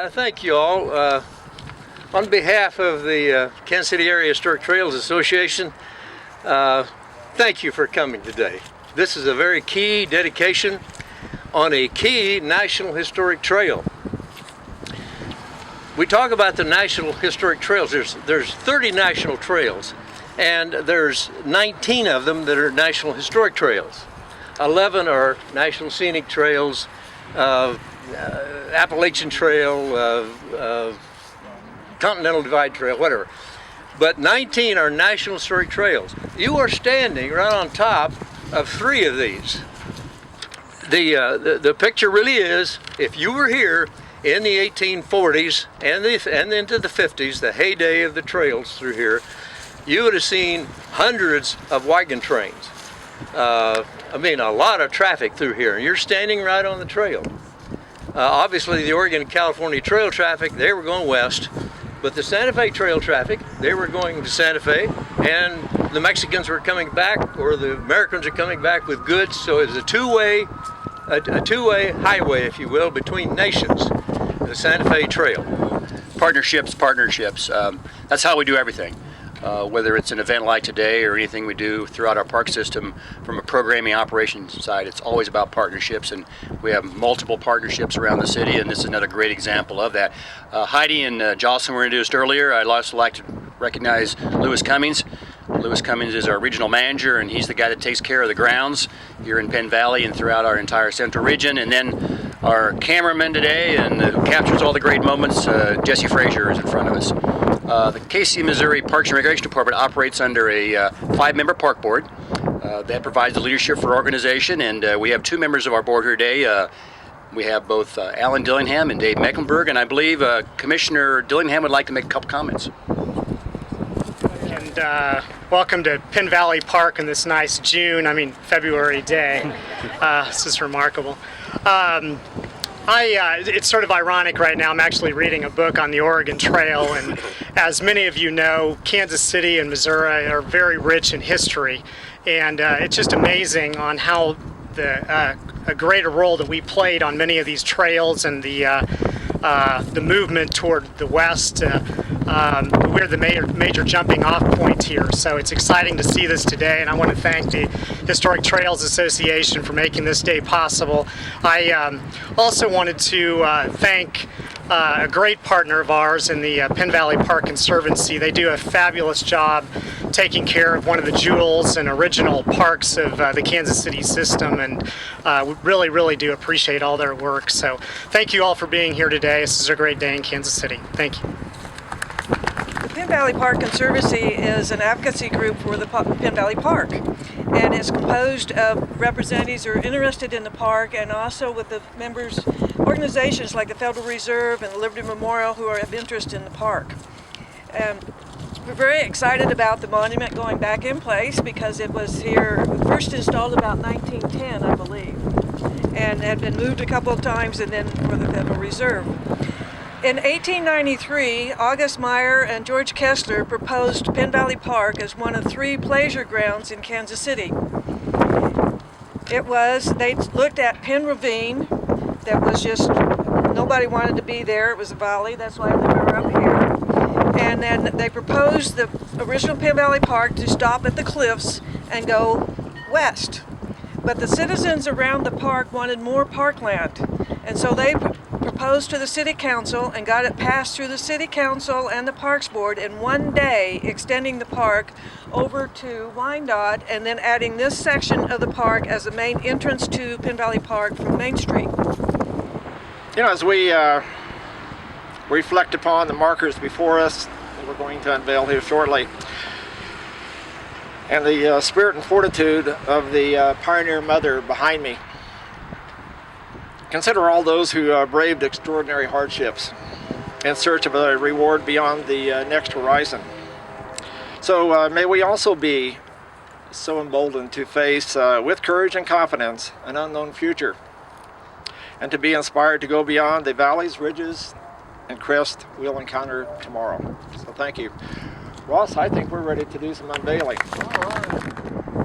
Thank you all. On behalf of the Kansas City Area Historic Trails Association, thank you for coming today. This is a very key dedication on a key National Historic Trail. We talk about the National Historic Trails. There's 30 national trails, and there's 19 of them that are National Historic Trails. 11 are National Scenic Trails, Appalachian Trail, Continental Divide Trail, whatever. But 19 are National Historic Trails. You are standing right on top of 3 of these. The picture really is, if you were here in the 1840s and into the 50s, the heyday of the trails through here, you would have seen hundreds of wagon trains. A lot of traffic through here, and you're standing right on the trail. Obviously, the Oregon and California trail traffic, they were going west, but the Santa Fe trail traffic, they were going to Santa Fe, and the Mexicans were coming back, or the Americans are coming back with goods, so it was a two-way highway, if you will, between nations, the Santa Fe Trail. Partnerships. That's how we do everything. Whether it's an event like today or anything we do throughout our park system, from a programming operations side, it's always about partnerships, and we have multiple partnerships around the city, and this is another great example of that. Heidi and Jocelyn were introduced earlier. I'd also like to recognize Lewis Cummings. Lewis Cummings is our regional manager, and he's the guy that takes care of the grounds here in Penn Valley and throughout our entire central region. And then our cameraman today, and who captures all the great moments, Jesse Frazier, is in front of us. The KC Missouri Parks and Recreation Department operates under a 5-member park board that provides the leadership for our organization, and we have 2 members of our board here today. We have both Alan Dillingham and Dave Mecklenburg, and I believe Commissioner Dillingham would like to make a couple comments. And welcome to Penn Valley Park on this nice February day. This is remarkable. It's sort of ironic right now. I'm actually reading a book on the Oregon Trail, and as many of you know, Kansas City and Missouri are very rich in history, and it's just amazing on how a greater role that we played on many of these trails, and the movement toward the west. We're the major jumping off point here, so it's exciting to see this today, and I want to thank the Historic Trails Association for making this day possible. I also wanted to thank a great partner of ours in the Penn Valley Park Conservancy. They do a fabulous job taking care of one of the jewels and original parks of the Kansas City system, and we really do appreciate all their work. So thank you all for being here today. This is a great day in Kansas City. Thank you. The Penn Valley Park Conservancy is an advocacy group for the Penn Valley Park, and it's composed of representatives who are interested in the park, and also with the members, organizations like the Federal Reserve and the Liberty Memorial who are of interest in the park. We're very excited about the monument going back in place because it was here first installed about 1910, I believe, and had been moved a couple of times, and then for the Federal Reserve. In 1893, August Meyer and George Kessler proposed Penn Valley Park as one of 3 pleasure grounds in Kansas City. They looked at Penn Ravine that was just, nobody wanted to be there. It was a valley, that's why they were up here. And then they proposed the original Penn Valley Park to stop at the cliffs and go west. But the citizens around the park wanted more parkland, and so they proposed to the City Council and got it passed through the City Council and the Parks Board in one day, extending the park over to Wyandotte and then adding this section of the park as the main entrance to Penn Valley Park from Main Street. You know, as we reflect upon the markers before us that we're going to unveil here shortly, and the spirit and fortitude of the pioneer mother behind me, consider all those who braved extraordinary hardships in search of a reward beyond the next horizon. So may we also be so emboldened to face with courage and confidence an unknown future, and to be inspired to go beyond the valleys, ridges, and crests we'll encounter tomorrow. So thank you. Ross, I think we're ready to do some unveiling. All right.